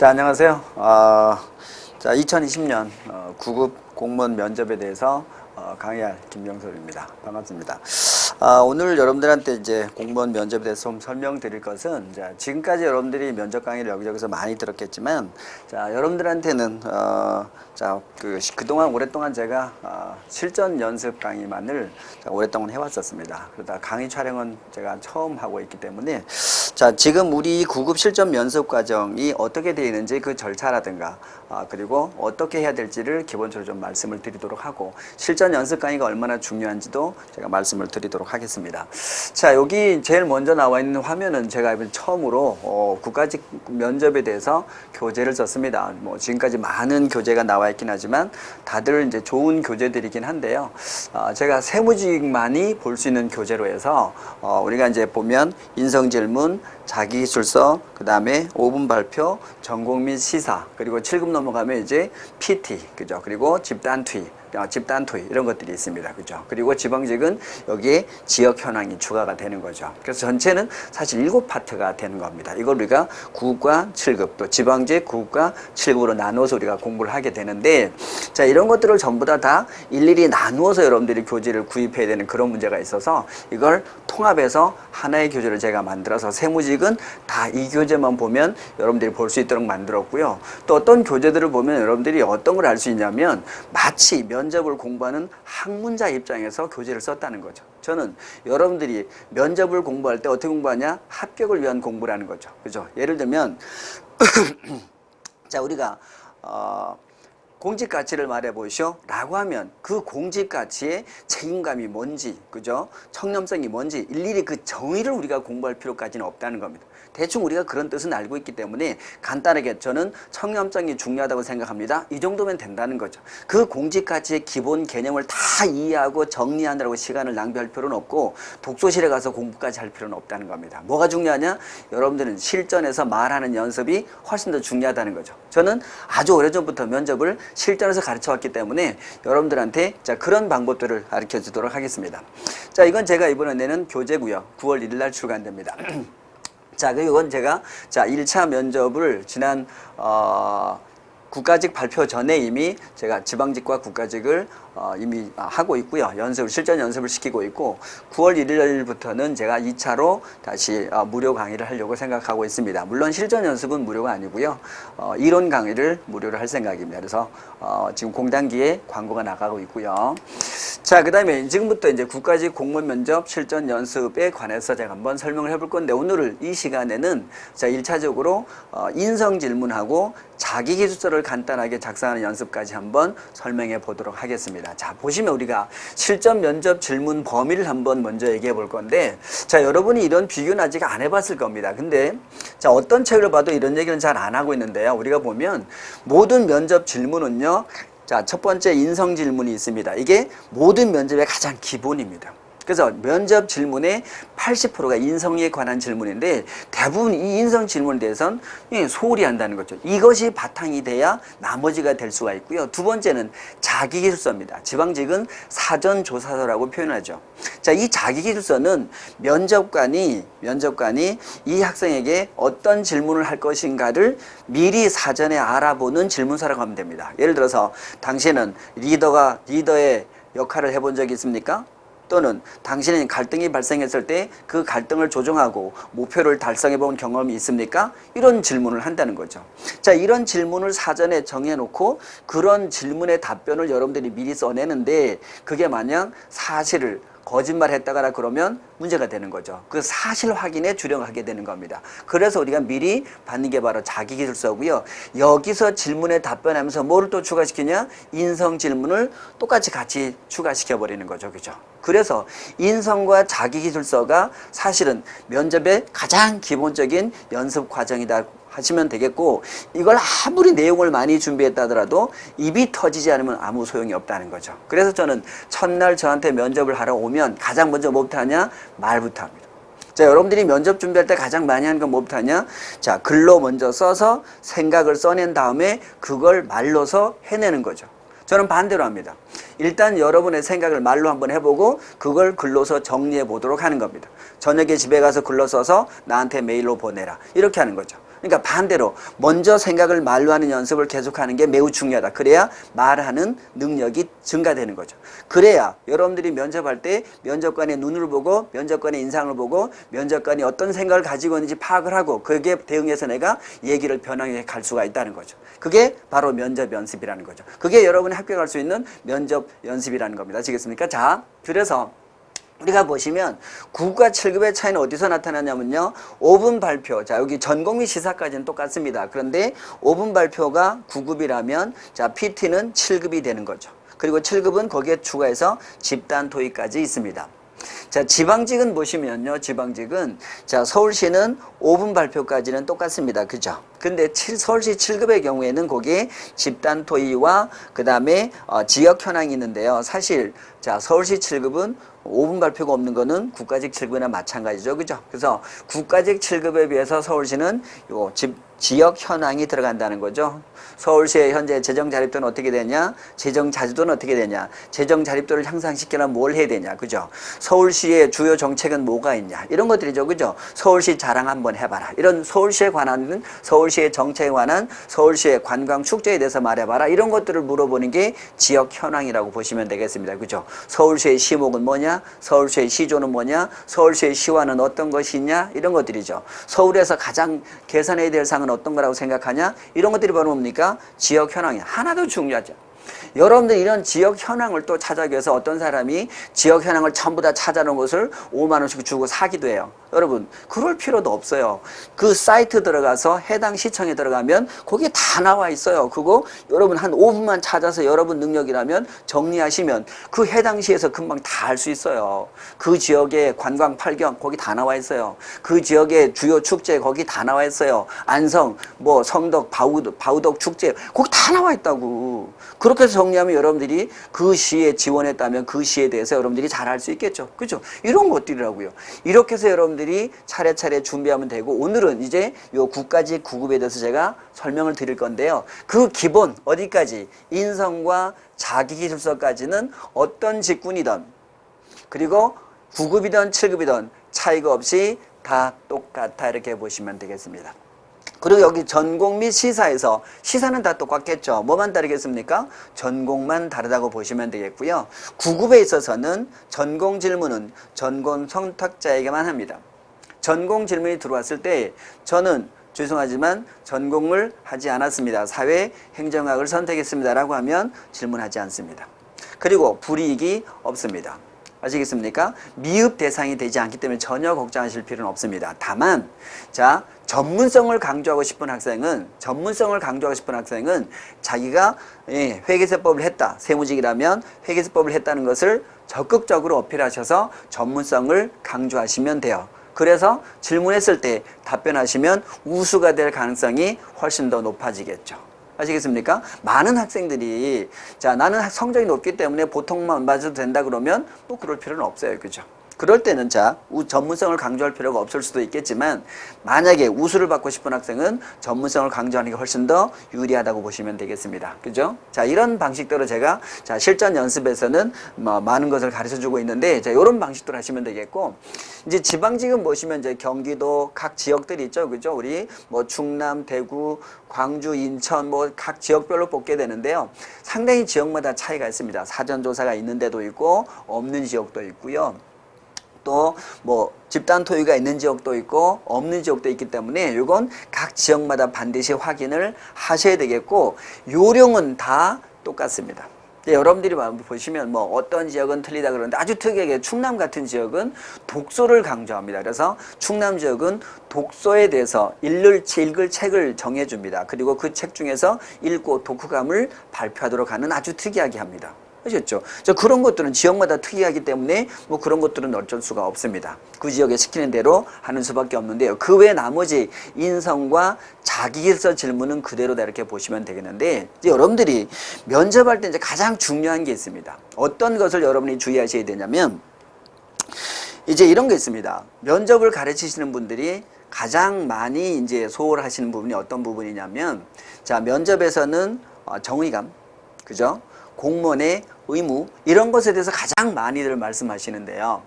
자, 안녕하세요. 자, 2020년 구급 공무원 면접에 대해서 강의할 김명섭입니다. 반갑습니다. 오늘 여러분들한테 이제 공무원 면접에 대해서 좀 설명드릴 것은, 자, 지금까지 여러분들이 면접 강의를 여기저기서 많이 들었겠지만, 자, 여러분들한테는 그동안 오랫동안 제가 실전 연습 강의만을 오랫동안 해왔었습니다. 그러다 강의 촬영은 제가 처음 하고 있기 때문에, 자, 지금 우리 구급 실전 연습 과정이 어떻게 되어 있는지 그 절차라든가 그리고 어떻게 해야 될지를 기본적으로 좀 말씀을 드리도록 하고, 실전 연습 강의가 얼마나 중요한지도 제가 말씀을 드리도록 하겠습니다. 자, 여기 제일 먼저 나와 있는 화면은 제가 이번 처음으로 국가직 면접에 대해서 교재를 썼습니다. 뭐 지금까지 많은 교재가 나와 있긴 하지만 다들 이제 좋은 교재들이긴 한데요. 제가 세무직만이 볼 수 있는 교재로 해서 우리가 이제 보면 인성질문, 자기기술서, 그 다음에 5분 발표, 전공민 시사, 그리고 7급 넘어가면 이제 PT, 그죠? 그리고 집단 투입 이런 것들이 있습니다. 그죠? 그리고 지방직은 여기에 지역 현황이 추가가 되는 거죠. 그래서 전체는 사실 7파트가 되는 겁니다. 이걸 우리가 9급과 7급, 또 지방직 9급과 7급으로 나누어서 우리가 공부를 하게 되는데, 자, 이런 것들을 전부 다 일일이 나누어서 여러분들이 교재를 구입해야 되는 그런 문제가 있어서 이걸 통합해서 하나의 교재를 제가 만들어서 세무직은 다 이 교재만 보면 여러분들이 볼 수 있도록 만들었고요. 또 어떤 교재들을 보면 여러분들이 어떤 걸 알 수 있냐면 마치 면접을 공부하는 학문자 입장에서 교재를 썼다는 거죠. 저는 여러분들이 면접을 공부할 때 어떻게 공부하냐? 합격을 위한 공부라는 거죠. 그죠? 예를 들면 자, 우리가 공직 가치를 말해 보시오 라고 하면 그 공직 가치의 책임감이 뭔지, 그죠? 청렴성이 뭔지 일일이 그 정의를 우리가 공부할 필요까지는 없다는 겁니다. 대충 우리가 그런 뜻은 알고 있기 때문에 간단하게 저는 청렴성이 중요하다고 생각합니다. 이 정도면 된다는 거죠. 그 공직 가치의 기본 개념을 다 이해하고 정리하느라고 시간을 낭비할 필요는 없고 독서실에 가서 공부까지 할 필요는 없다는 겁니다. 뭐가 중요하냐? 여러분들은 실전에서 말하는 연습이 훨씬 더 중요하다는 거죠. 저는 아주 오래전부터 면접을 실전에서 가르쳐 왔기 때문에 여러분들한테 자, 그런 방법들을 가르쳐 주도록 하겠습니다. 자, 이건 제가 이번에 내는 교재고요. 9월 1일 날 출간됩니다. 자, 이건 제가 1차 면접을 지난 국가직 발표 전에 이미 제가 지방직과 국가직을 이미 하고 있고요. 실전 연습을 시키고 있고 9월 1일부터는 제가 2차로 다시 무료 강의를 하려고 생각하고 있습니다. 물론 실전 연습은 무료가 아니고요. 이론 강의를 무료로 할 생각입니다. 그래서 지금 공단기에 광고가 나가고 있고요. 자, 그 다음에 지금부터 이제 국가직 공무원 면접 실전 연습에 관해서 제가 한번 설명을 해볼 건데, 오늘 이 시간에는 자, 1차적으로 인성 질문하고 자기기술서를 간단하게 작성하는 연습까지 한번 설명해 보도록 하겠습니다. 자, 보시면 우리가 실전 면접 질문 범위를 한번 먼저 얘기해 볼 건데, 자, 여러분이 이런 비교는 아직 안 해봤을 겁니다. 근데 자, 어떤 책을 봐도 이런 얘기는 잘 안 하고 있는데요. 우리가 보면 모든 면접 질문은요, 자, 첫 번째 인성 질문이 있습니다. 이게 모든 면접의 가장 기본입니다. 그래서 면접 질문의 80%가 인성에 관한 질문인데, 대부분 이 인성 질문에 대해서는 소홀히 한다는 거죠. 이것이 바탕이 돼야 나머지가 될 수가 있고요. 두 번째는 자기기술서입니다. 지방직은 사전조사서라고 표현하죠. 자, 이 자기기술서는 면접관이 이 학생에게 어떤 질문을 할 것인가를 미리 사전에 알아보는 질문서라고 하면 됩니다. 예를 들어서 당신은 리더의 역할을 해본 적이 있습니까? 또는 당신은 갈등이 발생했을 때 그 갈등을 조정하고 목표를 달성해 본 경험이 있습니까? 이런 질문을 한다는 거죠. 자, 이런 질문을 사전에 정해놓고 그런 질문의 답변을 여러분들이 미리 써내는데, 그게 만약 사실을 거짓말했다거나 그러면 문제가 되는 거죠. 그 사실 확인에 주력하게 되는 겁니다. 그래서 우리가 미리 받는 게 바로 자기기술서고요. 여기서 질문에 답변하면서 뭐를 또 추가시키냐? 인성 질문을 똑같이 같이 추가시켜 버리는 거죠. 그죠? 그래서 인성과 자기기술서가 사실은 면접의 가장 기본적인 연습 과정이다 하시면 되겠고, 이걸 아무리 내용을 많이 준비했다 하더라도 입이 터지지 않으면 아무 소용이 없다는 거죠. 그래서 저는 첫날 저한테 면접을 하러 오면 가장 먼저 뭐부터 하냐? 말부터 합니다. 자, 여러분들이 면접 준비할 때 가장 많이 하는 건 뭐부터 하냐? 자, 글로 먼저 써서 생각을 써낸 다음에 그걸 말로서 해내는 거죠. 저는 반대로 합니다. 일단 여러분의 생각을 말로 한번 해보고 그걸 글로서 정리해 보도록 하는 겁니다. 저녁에 집에 가서 글로 써서 나한테 메일로 보내라. 이렇게 하는 거죠. 그러니까 반대로 먼저 생각을 말로 하는 연습을 계속하는 게 매우 중요하다. 그래야 말하는 능력이 증가되는 거죠. 그래야 여러분들이 면접할 때 면접관의 눈을 보고 면접관의 인상을 보고 면접관이 어떤 생각을 가지고 있는지 파악을 하고 거기에 대응해서 내가 얘기를 변형해 갈 수가 있다는 거죠. 그게 바로 면접 연습이라는 거죠. 그게 여러분이 합격할 수 있는 면접 연습이라는 겁니다. 아시겠습니까? 자, 그래서 우리가 보시면 9급과 7급의 차이는 어디서 나타나냐면요. 5분 발표. 자, 여기 전공미 시사까지는 똑같습니다. 그런데 5분 발표가 9급이라면 자, PT는 7급이 되는 거죠. 그리고 7급은 거기에 추가해서 집단 토익까지 있습니다. 자, 지방직은 보시면요. 지방직은 자, 서울시는 5분 발표까지는 똑같습니다. 그죠? 근데 서울시 7급의 경우에는 거기에 집단 토의와 그 다음에 지역 현황이 있는데요. 사실 자, 서울시 7급은 5분 발표가 없는 거는 국가직 7급이나 마찬가지죠. 그죠? 그래서 국가직 7급에 비해서 서울시는 요 지역 현황이 들어간다는 거죠. 서울시의 현재 재정 자립도는 어떻게 되냐? 재정 자주도는 어떻게 되냐? 재정 자립도를 향상시키려면 뭘 해야 되냐? 그죠? 서울시의 주요 정책은 뭐가 있냐? 이런 것들이죠. 그죠? 서울시 자랑 한번 해봐라. 이런 서울시에 관한, 서울시의 정책에 관한, 서울시의 관광 축제에 대해서 말해봐라. 이런 것들을 물어보는 게 지역 현황이라고 보시면 되겠습니다. 그죠? 서울시의 시목은 뭐냐? 서울시의 시조는 뭐냐? 서울시의 시화는 어떤 것이 있냐? 이런 것들이죠. 서울에서 가장 개선해야 될 사항은 어떤 거라고 생각하냐? 이런 것들이 바로 뭡니까? 지역 현황이 하나도 중요하죠. 여러분들 이런 지역 현황을 또 찾아기 위해서 어떤 사람이 지역 현황을 전부 다 찾아놓은 것을 5만 원씩 주고 사기도 해요. 여러분 그럴 필요도 없어요. 그 사이트 들어가서 해당 시청에 들어가면 거기에 다 나와 있어요. 그거 여러분 한 5분만 찾아서 여러분 능력이라면 정리하시면 그 해당 시에서 금방 다 알 수 있어요. 그 지역의 관광 팔경 거기 다 나와 있어요. 그 지역의 주요 축제 거기 다 나와 있어요. 안성 뭐 성덕 바우덕 축제 거기 다 나와 있다고. 그렇게 해서 정리하면 여러분들이 그 시에 지원했다면 그 시에 대해서 여러분들이 잘 알 수 있겠죠. 그죠? 이런 것들이라고요. 이렇게 해서 여러분들이 차례차례 준비하면 되고 오늘은 이제 요 국가직 9급에 대해서 제가 설명을 드릴 건데요. 그 기본 어디까지 인성과 자기기술서까지는 어떤 직군이든 그리고 9급이든 7급이든 차이가 없이 다 똑같아 이렇게 보시면 되겠습니다. 그리고 여기 전공 및 시사에서 시사는 다 똑같겠죠. 뭐만 다르겠습니까? 전공만 다르다고 보시면 되겠고요. 9급에 있어서는 전공 질문은 전공 선택자에게만 합니다. 전공 질문이 들어왔을 때 저는 죄송하지만 전공을 하지 않았습니다. 사회행정학을 선택했습니다. 라고 하면 질문하지 않습니다. 그리고 불이익이 없습니다. 아시겠습니까? 미흡 대상이 되지 않기 때문에 전혀 걱정하실 필요는 없습니다. 다만 자 전문성을 강조하고 싶은 학생은 자기가 회계세법을 했다. 세무직이라면 회계세법을 했다는 것을 적극적으로 어필하셔서 전문성을 강조하시면 돼요. 그래서 질문했을 때 답변하시면 우수가 될 가능성이 훨씬 더 높아지겠죠. 아시겠습니까? 많은 학생들이 자 나는 성적이 높기 때문에 보통만 맞아도 된다 그러면 뭐 그럴 필요는 없어요. 그죠? 그럴 때는 자 전문성을 강조할 필요가 없을 수도 있겠지만 만약에 우수를 받고 싶은 학생은 전문성을 강조하는 게 훨씬 더 유리하다고 보시면 되겠습니다. 그죠? 자 이런 방식대로 제가 자 실전 연습에서는 많은 것을 가르쳐 주고 있는데 자 이런 방식대로 하시면 되겠고 이제 지방직은 보시면 이제 경기도 각 지역들이 있죠. 그죠? 우리 뭐 충남, 대구, 광주, 인천 뭐 각 지역별로 뽑게 되는데요. 상당히 지역마다 차이가 있습니다. 사전조사가 있는 데도 있고 없는 지역도 있고요. 또 뭐 집단 토의가 있는 지역도 있고 없는 지역도 있기 때문에 이건 각 지역마다 반드시 확인을 하셔야 되겠고 요령은 다 똑같습니다. 여러분들이 보시면 뭐 어떤 지역은 틀리다 그러는데 아주 특이하게 충남 같은 지역은 독서를 강조합니다. 그래서 충남 지역은 독서에 대해서 읽을 책을 정해줍니다. 그리고 그 책 중에서 읽고 독후감을 발표하도록 하는 아주 특이하게 합니다. 아셨죠? 그런 것들은 지역마다 특이하기 때문에 뭐 그런 것들은 어쩔 수가 없습니다. 그 지역에 시키는 대로 하는 수밖에 없는데요. 그 외 나머지 인성과 자기계서 질문은 그대로다 이렇게 보시면 되겠는데 이제 여러분들이 면접할 때 이제 가장 중요한 게 있습니다. 어떤 것을 여러분이 주의하셔야 되냐면 이제 이런 게 있습니다. 면접을 가르치시는 분들이 가장 많이 이제 소홀하시는 부분이 어떤 부분이냐면 자 면접에서는 정의감, 그죠? 공무원의 의무 이런 것에 대해서 가장 많이들 말씀하시는데요.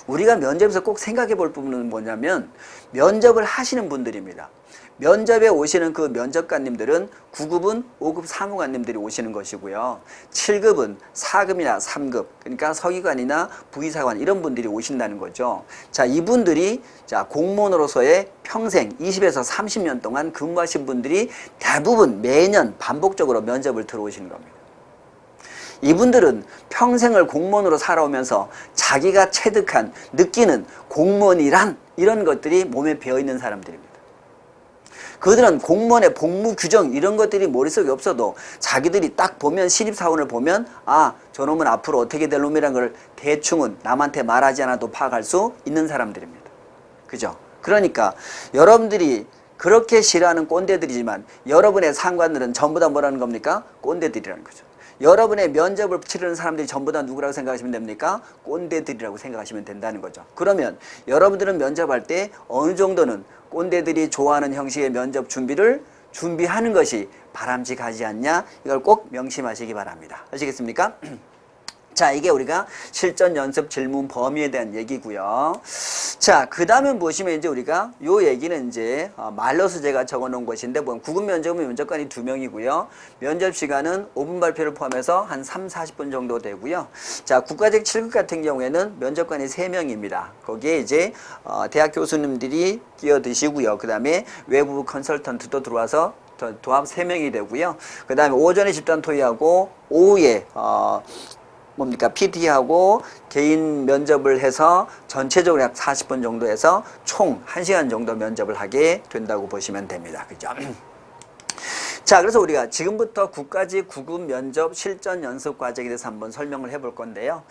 우리가 면접에서 꼭 생각해 볼 부분은 뭐냐면 면접을 하시는 분들입니다. 면접에 오시는 그 면접관님들은 9급은 5급 사무관님들이 오시는 것이고요. 7급은 4급이나 3급, 그러니까 서기관이나 부의사관 이런 분들이 오신다는 거죠. 자, 이분들이 자, 공무원으로서의 평생 20에서 30년 동안 근무하신 분들이 대부분 매년 반복적으로 면접을 들어오시는 겁니다. 이분들은 평생을 공무원으로 살아오면서 자기가 체득한, 느끼는 공무원이란 이런 것들이 몸에 배어있는 사람들입니다. 그들은 공무원의 복무 규정 이런 것들이 머릿속에 없어도 자기들이 딱 보면 신입사원을 보면 아, 저놈은 앞으로 어떻게 될 놈이라는 걸 대충은 남한테 말하지 않아도 파악할 수 있는 사람들입니다. 그죠? 그러니까 여러분들이 그렇게 싫어하는 꼰대들이지만 여러분의 상관들은 전부 다 뭐라는 겁니까? 꼰대들이라는 거죠. 여러분의 면접을 치르는 사람들이 전부 다 누구라고 생각하시면 됩니까? 꼰대들이라고 생각하시면 된다는 거죠. 그러면 여러분들은 면접할 때 어느 정도는 꼰대들이 좋아하는 형식의 면접 준비를 준비하는 것이 바람직하지 않냐? 이걸 꼭 명심하시기 바랍니다. 아시겠습니까? 자, 이게 우리가 실전 연습 질문 범위에 대한 얘기고요. 자, 그 다음에 보시면 이제 우리가 요 얘기는 이제 말로서 제가 적어 놓은 것인데, 뭐 9급 면접은 면접관이 2명이고요. 면접 시간은 5분 발표를 포함해서 한 3, 40분 정도 되고요. 자, 국가직 7급 같은 경우에는 면접관이 3명입니다. 거기에 이제 대학 교수님들이 끼어드시고요. 그 다음에 외부 컨설턴트도 들어와서 도합 3명이 되고요. 그 다음에 오전에 집단 토의하고 오후에 뭡니까? PT하고 개인 면접을 해서 전체적으로 약 40분 정도 해서 총 1시간 정도 면접을 하게 된다고 보시면 됩니다. 그죠? 자, 그래서 우리가 지금부터 국가직 9급 면접 실전 연습 과정에 대해서 한번 설명을 해볼 건데요.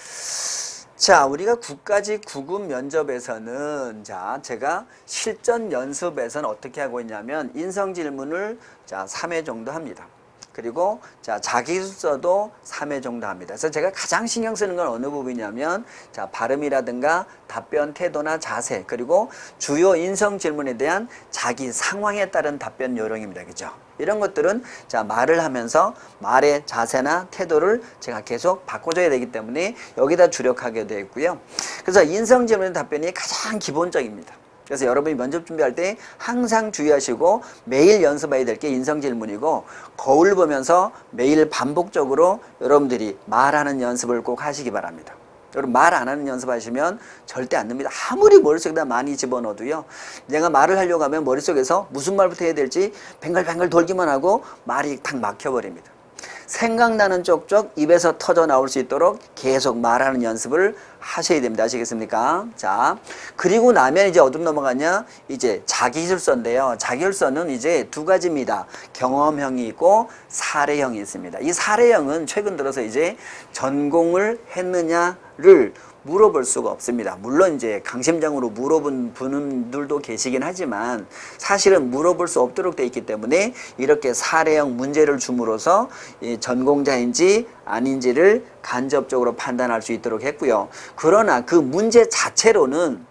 자, 우리가 국가직 9급 면접에서는 자, 제가 실전 연습에서는 어떻게 하고 있냐면 인성 질문을 자, 3회 정도 합니다. 그리고 자, 자기소개도 3회 정도 합니다. 그래서 제가 가장 신경 쓰는 건 어느 부분이냐면 자, 발음이라든가 답변 태도나 자세, 그리고 주요 인성 질문에 대한 자기 상황에 따른 답변 요령입니다. 그죠? 이런 것들은 자, 말을 하면서 말의 자세나 태도를 제가 계속 바꿔줘야 되기 때문에 여기다 주력하게 되어 있고요. 그래서 인성 질문의 답변이 가장 기본적입니다. 그래서 여러분이 면접 준비할 때 항상 주의하시고 매일 연습해야 될 게 인성 질문이고, 거울 보면서 매일 반복적으로 여러분들이 말하는 연습을 꼭 하시기 바랍니다. 여러분 말 안 하는 연습하시면 절대 안 됩니다. 아무리 머릿속에다 많이 집어넣어도요, 내가 말을 하려고 하면 머릿속에서 무슨 말부터 해야 될지 뱅글뱅글 돌기만 하고 말이 탁 막혀버립니다. 생각나는 쪽쪽 입에서 터져 나올 수 있도록 계속 말하는 연습을 하셔야 됩니다. 아시겠습니까? 자, 그리고 나면 이제 어디로 넘어가냐? 이제 자기술서인데요. 자기술서는 이제 두 가지입니다. 경험형이 있고 사례형이 있습니다. 이 사례형은 최근 들어서 이제 전공을 했느냐를 물어볼 수가 없습니다. 물론 이제 강심장으로 물어본 분들도 계시긴 하지만 사실은 물어볼 수 없도록 되어 있기 때문에 이렇게 사례형 문제를 줌으로써 전공자인지 아닌지를 간접적으로 판단할 수 있도록 했고요. 그러나 그 문제 자체로는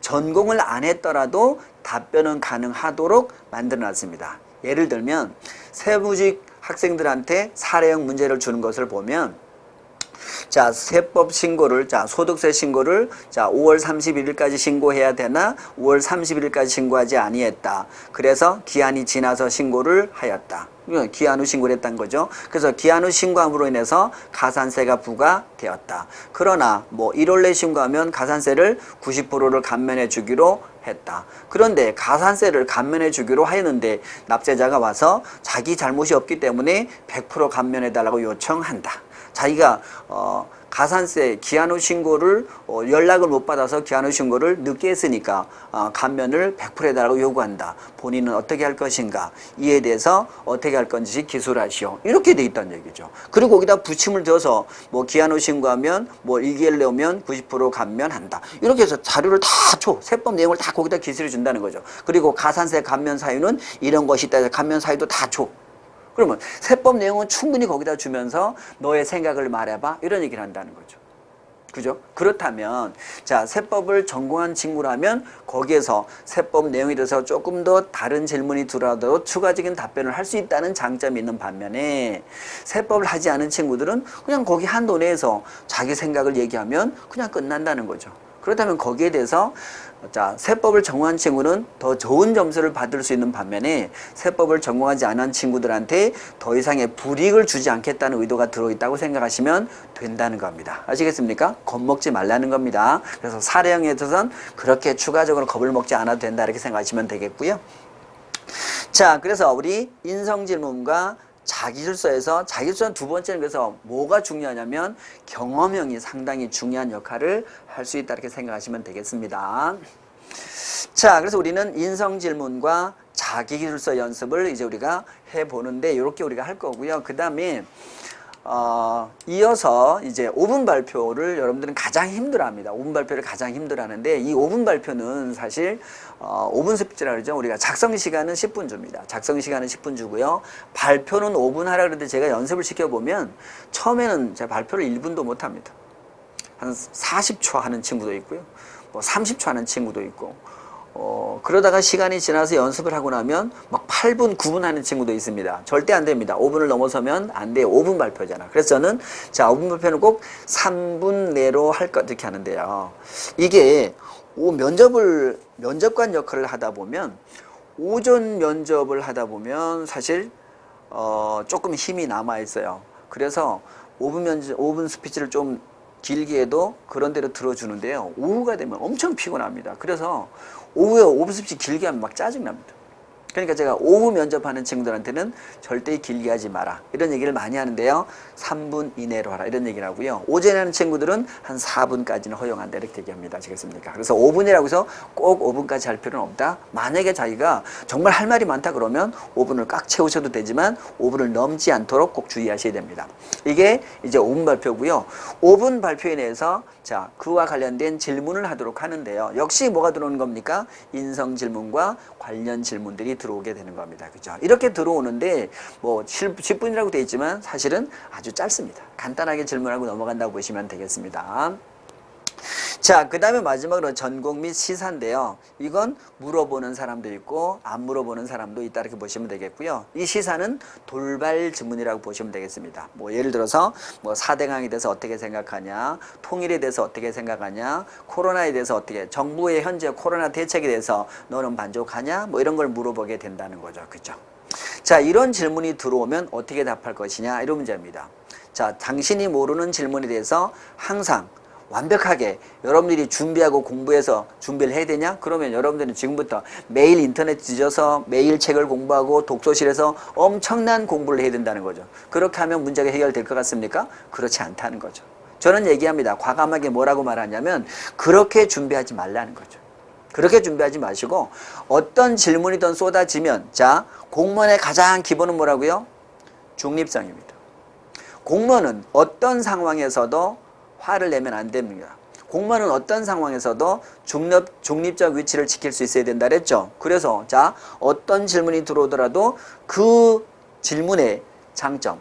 전공을 안 했더라도 답변은 가능하도록 만들어 놨습니다. 예를 들면 세무직 학생들한테 사례형 문제를 주는 것을 보면, 자, 세법 신고를, 자, 소득세 신고를, 자, 5월 31일까지 신고해야 되나, 5월 31일까지 신고하지 아니했다. 그래서 기한이 지나서 신고를 하였다. 기한 후 신고를 했다는 거죠. 그래서 기한 후 신고함으로 인해서 가산세가 부과되었다. 그러나 뭐 1월 내 신고하면 가산세를 90%를 감면해 주기로 했다. 그런데 가산세를 감면해 주기로 하였는데 납세자가 와서 자기 잘못이 없기 때문에 100% 감면해 달라고 요청한다. 자기가 가산세 기한 후 신고를 연락을 못 받아서 기한 후 신고를 늦게 했으니까 감면을 100% 해달라고 요구한다. 본인은 어떻게 할 것인가, 이에 대해서 어떻게 할 건지 기술하시오. 이렇게 돼 있다는 얘기죠. 그리고 거기다 붙임을 져서 뭐 기한 후 신고하면 뭐 1개월 내오면 90% 감면한다. 이렇게 해서 자료를 다 줘. 세법 내용을 다 거기다 기술해 준다는 거죠. 그리고 가산세 감면 사유는 이런 것이 있다. 감면 사유도 다 줘. 그러면 세법 내용은 충분히 거기다 주면서 너의 생각을 말해봐, 이런 얘기를 한다는 거죠. 그죠? 그렇다면 자, 세법을 전공한 친구라면 거기에서 세법 내용에 대해서 조금 더 다른 질문이 들어도 추가적인 답변을 할 수 있다는 장점이 있는 반면에, 세법을 하지 않은 친구들은 그냥 거기 한도 내에서 자기 생각을 얘기하면 그냥 끝난다는 거죠. 그렇다면 거기에 대해서 자, 세법을 전공한 친구는 더 좋은 점수를 받을 수 있는 반면에 세법을 전공하지 않은 친구들한테 더 이상의 불이익을 주지 않겠다는 의도가 들어있다고 생각하시면 된다는 겁니다. 아시겠습니까? 겁먹지 말라는 겁니다. 그래서 사례형에 있어서는 그렇게 추가적으로 겁을 먹지 않아도 된다 이렇게 생각하시면 되겠고요. 자, 그래서 우리 인성질문과 자기술서에서 자기술서는 두 번째는 그래서 뭐가 중요하냐면 경험형이 상당히 중요한 역할을 할 수 있다 이렇게 생각하시면 되겠습니다. 자, 그래서 우리는 인성질문과 자기기술서 연습을 이제 우리가 해보는데 이렇게 우리가 할 거고요. 그 다음에 이어서 이제 5분 발표를 여러분들은 가장 힘들어합니다. 5분 발표를 가장 힘들어하는데 이 5분 발표는 사실 5분 스피치라 그러죠. 우리가 작성 시간은 10분 줍니다. 작성 시간은 10분 주고요. 발표는 5분 하라 그랬는데 제가 연습을 시켜보면 처음에는 제가 발표를 1분도 못 합니다. 한 40초 하는 친구도 있고요. 뭐 30초 하는 친구도 있고 그러다가 시간이 지나서 연습을 하고 나면 막 8분, 9분 하는 친구도 있습니다. 절대 안 됩니다. 5분을 넘어서면 안 돼요. 5분 발표잖아. 그래서 저는 자, 5분 발표는 꼭 3분 내로 할 것 이렇게 하는데요. 이게 면접관 역할을 하다 보면 오전 면접을 하다 보면 사실 조금 힘이 남아 있어요. 그래서 5분 스피치를 좀 길게 해도 그런 대로 들어주는데요. 오후가 되면 엄청 피곤합니다. 그래서 오후에 5분 스피치 길게 하면 막 짜증납니다. 그러니까 제가 오후 면접하는 친구들한테는 절대 길게 하지 마라 이런 얘기를 많이 하는데요. 3분 이내로 하라 이런 얘기를 하고요. 오전에 하는 친구들은 한 4분까지는 허용한다 이렇게 얘기합니다. 아시겠습니까? 그래서 5분이라고 해서 꼭 5분까지 할 필요는 없다. 만약에 자기가 정말 할 말이 많다 그러면 5분을 꽉 채우셔도 되지만 5분을 넘지 않도록 꼭 주의하셔야 됩니다. 이게 이제 5분 발표고요. 5분 발표에 대해서 자, 그와 관련된 질문을 하도록 하는데요. 역시 뭐가 들어오는 겁니까? 인성 질문과 관련 질문들이 들어오게 되는 겁니다. 그죠? 이렇게 들어오는데 뭐 10분이라고 되어 있지만 사실은 아주 짧습니다. 간단하게 질문하고 넘어간다고 보시면 되겠습니다. 자, 그 다음에 마지막으로 전공 및 시사인데요. 이건 물어보는 사람도 있고 안 물어보는 사람도 있다 이렇게 보시면 되겠고요. 이 시사는 돌발 질문이라고 보시면 되겠습니다. 뭐 예를 들어서 뭐 4대강에 대해서 어떻게 생각하냐, 통일에 대해서 어떻게 생각하냐, 코로나에 대해서 어떻게, 정부의 현재 코로나 대책에 대해서 너는 만족하냐, 뭐 이런 걸 물어보게 된다는 거죠. 그죠? 자, 이런 질문이 들어오면 어떻게 답할 것이냐 이런 문제입니다. 자, 당신이 모르는 질문에 대해서 항상 완벽하게 여러분들이 준비하고 공부해서 준비를 해야 되냐? 그러면 여러분들은 지금부터 매일 인터넷 뒤져서 매일 책을 공부하고 독서실에서 엄청난 공부를 해야 된다는 거죠. 그렇게 하면 문제가 해결될 것 같습니까? 그렇지 않다는 거죠. 저는 얘기합니다. 과감하게 뭐라고 말하냐면 그렇게 준비하지 말라는 거죠. 그렇게 준비하지 마시고 어떤 질문이든 쏟아지면 자, 공무원의 가장 기본은 뭐라고요? 중립성입니다. 공무원은 어떤 상황에서도 화를 내면 안 됩니다. 공무원은 어떤 상황에서도 중립적 위치를 지킬 수 있어야 된다 그랬죠. 그래서 자, 어떤 질문이 들어오더라도 그 질문의 장점,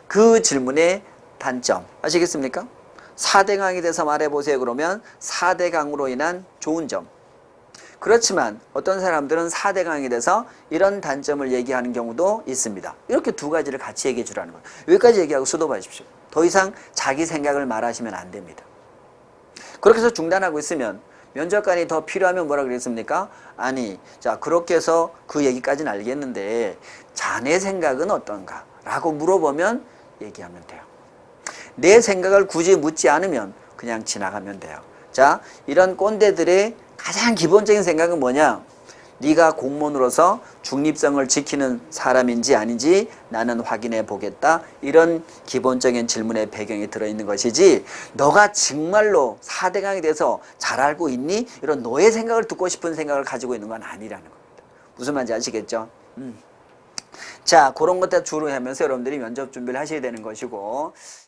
그 질문의 단점 아시겠습니까? 4대강에 대해서 말해보세요. 그러면 4대강으로 인한 좋은 점. 그렇지만 어떤 사람들은 4대강에 대해서 이런 단점을 얘기하는 경우도 있습니다. 이렇게 두 가지를 같이 얘기해 주라는 거예요. 여기까지 얘기하고 수도하십시오. 더 이상 자기 생각을 말하시면 안 됩니다. 그렇게 해서 중단하고 있으면 면접관이 더 필요하면 뭐라 그랬습니까? 아니, 자, 그렇게 해서 그 얘기까지는 알겠는데 자네 생각은 어떤가? 라고 물어보면 얘기하면 돼요. 내 생각을 굳이 묻지 않으면 그냥 지나가면 돼요. 자, 이런 꼰대들의 가장 기본적인 생각은 뭐냐? 네가 공무원으로서 중립성을 지키는 사람인지 아닌지 나는 확인해 보겠다. 이런 기본적인 질문의 배경이 들어있는 것이지 너가 정말로 4대강에 대해서 잘 알고 있니? 이런 너의 생각을 듣고 싶은 생각을 가지고 있는 건 아니라는 겁니다. 무슨 말인지 아시겠죠? 자, 그런 것들 주로 하면서 여러분들이 면접 준비를 하셔야 되는 것이고